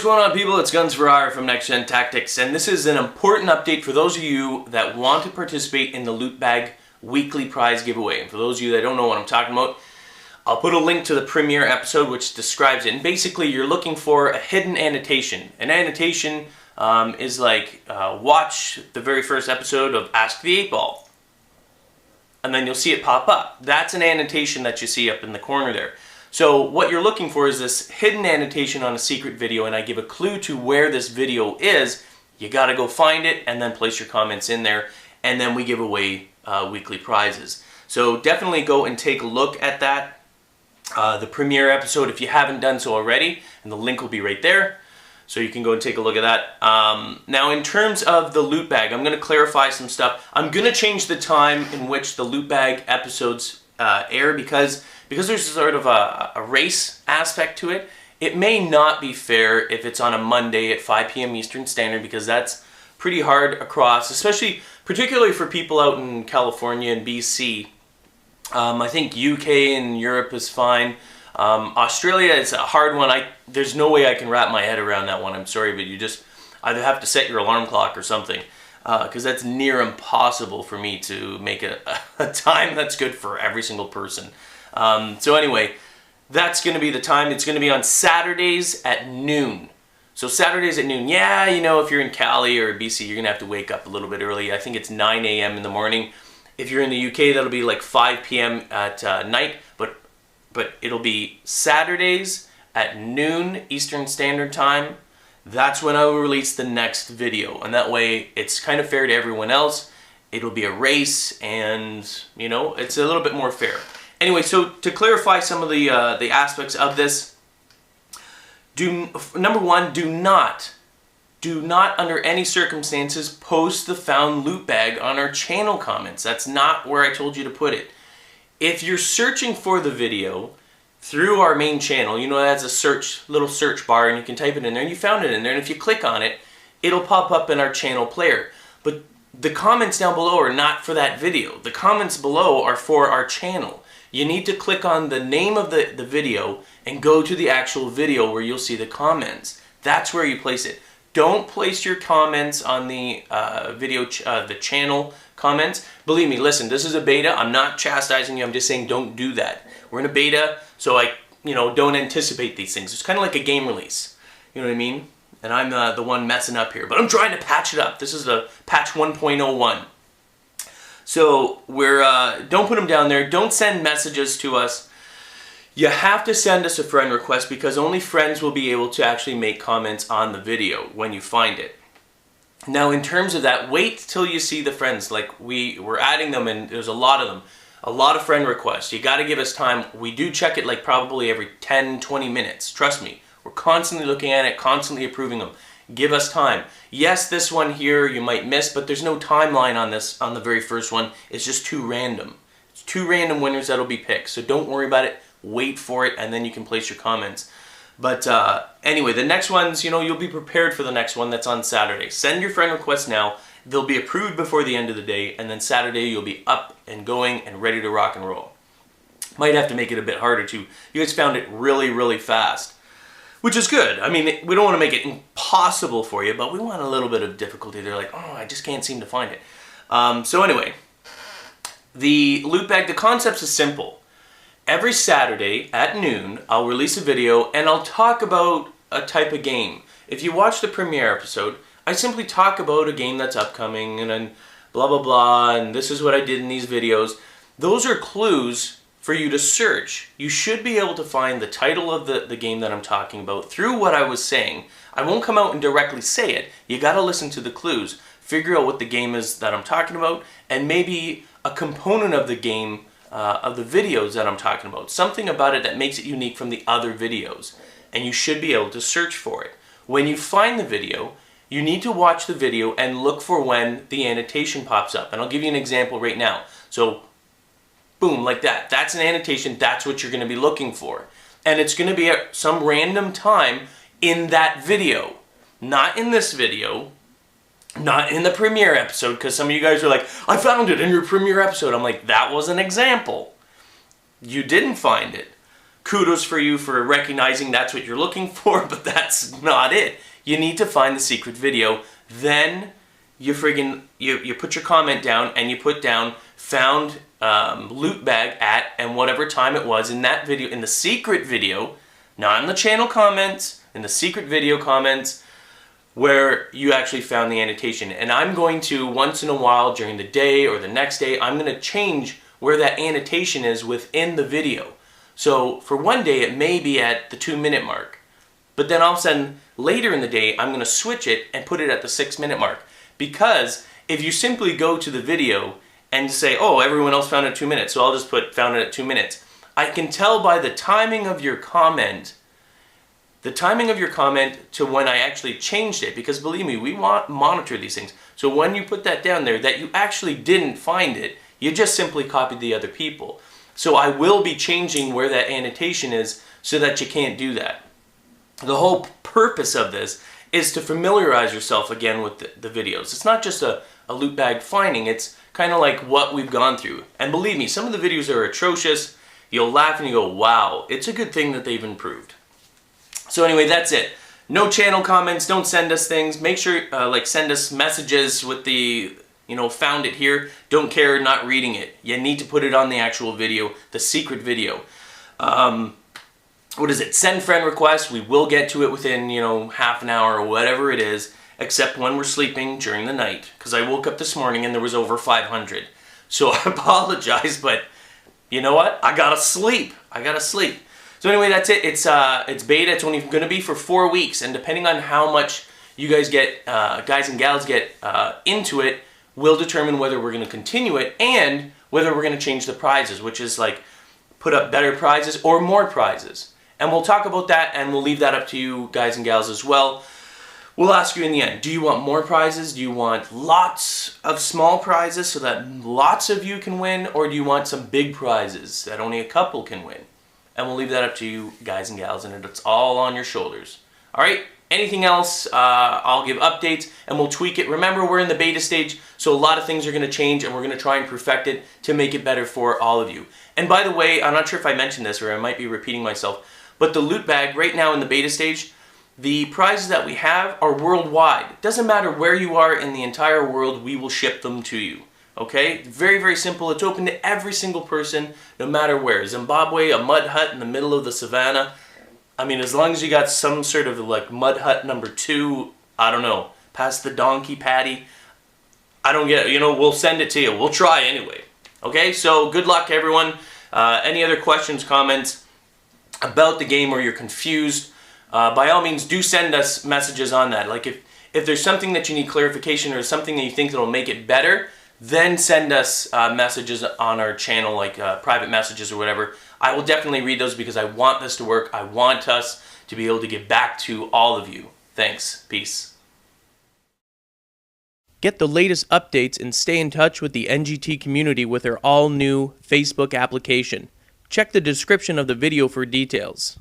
what's going on, people? It's Guns for Hire from NextGenTactics, and this is an important update for those of you that want to participate in the Loot Bag weekly prize giveaway. And for those of you that don't know what I'm talking about, I'll put a link to the premiere episode which describes it. And basically, you're looking for a hidden annotation. An annotation is like, watch the very first episode of Ask the 8-Ball. And then you'll see it pop up. That's an annotation that you see up in the corner there. So what you're looking for is this hidden annotation on a secret video, and I give a clue to where this video is. You gotta go find it and then place your comments in there, and then we give away weekly prizes. So definitely go and take a look at that, the premiere episode if you haven't done so already, and the link will be right there. So you can go and take a look at that. Now in terms of the loot bag, I'm gonna clarify some stuff. I'm gonna change the time in which the loot bag episodes air because there's sort of a race aspect to it. It may not be fair if it's on a Monday at 5 p.m. Eastern Standard, because that's pretty hard across, particularly for people out in California and BC. I think UK and Europe is fine. Australia is a hard one. There's no way I can wrap my head around that one. I'm sorry, but you just either have to set your alarm clock or something, because that's near impossible for me to make a time that's good for every single person. So anyway, that's going to be the time. It's going to be on Saturdays at noon. So Saturdays at noon. Yeah, you know, if you're in Cali or BC, you're going to have to wake up a little bit early. I think it's 9 a.m. in the morning. If you're in the UK, that'll be like 5 p.m. at night. But it'll be Saturdays at noon Eastern Standard Time. That's when I will release the next video. And that way, it's kind of fair to everyone else. It'll be a race, and, you know, it's a little bit more fair. Anyway, so to clarify some of the aspects of this, number one, do not under any circumstances post the found loot bag on our channel comments. That's not where I told you to put it. If you're searching for the video through our main channel, you know, it has a little search bar, and you can type it in there, and you found it in there, and if you click on it, it'll pop up in our channel player. But the comments down below are not for that video. The comments below are for our channel. You need to click on the name of the video and go to the actual video where you'll see the comments. That's where you place it. Don't place your comments on the the channel comments. Believe me, listen, this is a beta. I'm not chastising you. I'm just saying don't do that. We're in a beta, so don't anticipate these things. It's kind of like a game release. You know what I mean? And I'm the one messing up here, but I'm trying to patch it up. This is the patch 1.01. So don't put them down there. Don't send messages to us. You have to send us a friend request, because only friends will be able to actually make comments on the video when you find it. Now, in terms of that, wait till you see the friends. Like, we're adding them, and there's a lot of them. A lot of friend requests. You got to give us time. We do check it like probably every 10, 20 minutes. Trust me. We're constantly looking at it, constantly approving them. Give us time. Yes, this one here you might miss, but there's no timeline on this, on the very first one. It's just too random. It's 2 random winners that'll be picked, so don't worry about it. Wait for it, and then you can place your comments. But anyway, the next ones, you know, you'll be prepared for the next one that's on Saturday. Send your friend requests now. They'll be approved before the end of the day, and then Saturday you'll be up and going and ready to rock and roll. Might have to make it a bit harder too. You guys found it really, really fast, which is good. I mean, we don't want to make it impossible for you, but we want a little bit of difficulty. They're like, oh, I just can't seem to find it. So anyway, the loot bag, the concept is simple. Every Saturday at noon, I'll release a video, and I'll talk about a type of game. If you watch the premiere episode, I simply talk about a game that's upcoming, and then blah, blah, blah, and this is what I did in these videos. Those are clues for you to search. You should be able to find the title of the game that I'm talking about through what I was saying. I won't come out and directly say it. You gotta listen to the clues. Figure out what the game is that I'm talking about, and maybe a component of the game, of the videos that I'm talking about. Something about it that makes it unique from the other videos. And you should be able to search for it. When you find the video, you need to watch the video and look for when the annotation pops up. And I'll give you an example right now. So, boom, like that. That's an annotation. That's what you're going to be looking for. And it's going to be at some random time in that video. Not in this video. Not in the premiere episode, because some of you guys are like, I found it in your premiere episode. I'm like, that was an example. You didn't find it. kudos for you for recognizing that's what you're looking for, but that's not it. You need to find the secret video. Then you you put your comment down and you put down found loot bag at and whatever time it was in that video, in the secret video, not in the channel comments, in the secret video comments, where you actually found the annotation. And I'm going to, once in a while during the day or the next day, I'm going to change where that annotation is within the video. So for one day it may be at the 2-minute mark, but then all of a sudden later in the day I'm going to switch it and put it at the 6-minute mark. Because if you simply go to the video and say, oh, everyone else found it at 2 minutes, so I'll just put found it at 2 minutes, I can tell by the timing of your comment, to when I actually changed it, because believe me, we monitor these things. So when you put that down there that you actually didn't find it, you just simply copied the other people. So I will be changing where that annotation is so that you can't do that. The whole purpose of this is to familiarize yourself again with the videos. It's not just a loot bag finding, it's kind of like what we've gone through. And believe me, some of the videos are atrocious. You'll laugh and you go, wow, it's a good thing that they've improved. So anyway, that's it. No channel comments, don't send us things. Make sure, send us messages with the, found it here. Don't care not reading it. You need to put it on the actual video, the secret video. What is it? Send friend requests. We will get to it within, half an hour or whatever it is, except when we're sleeping during the night. Because I woke up this morning and there was over 500. So I apologize, but you know what? I gotta sleep. So anyway, that's it. It's beta. It's only going to be for 4 weeks, and depending on how much you guys get, guys and gals get into it, will determine whether we're going to continue it and whether we're going to change the prizes, which is like put up better prizes or more prizes. And we'll talk about that, and we'll leave that up to you guys and gals as well. We'll ask you in the end, do you want more prizes? Do you want lots of small prizes so that lots of you can win? Or do you want some big prizes that only a couple can win? And we'll leave that up to you guys and gals, and it's all on your shoulders. Alright, anything else, I'll give updates and we'll tweak it. Remember, we're in the beta stage, so a lot of things are going to change, and we're going to try and perfect it to make it better for all of you. And by the way, I'm not sure if I mentioned this, or I might be repeating myself, but the loot bag, right now in the beta stage, the prizes that we have are worldwide. It doesn't matter where you are in the entire world, we will ship them to you. Okay? Very, very simple. It's open to every single person, no matter where. Zimbabwe, a mud hut in the middle of the savannah. I mean, as long as you got some sort of like mud hut number 2, I don't know, past the donkey patty, I don't get it. We'll send it to you. We'll try anyway. Okay? So good luck, everyone. Any other questions, comments about the game, or you're confused, by all means, do send us messages on that. Like if there's something that you need clarification or something that you think that will make it better, then send us messages on our channel, like private messages or whatever. I will definitely read those because I want this to work. I want us to be able to get back to all of you. Thanks. Peace. Get the latest updates and stay in touch with the NGT community with our all-new Facebook application. Check the description of the video for details.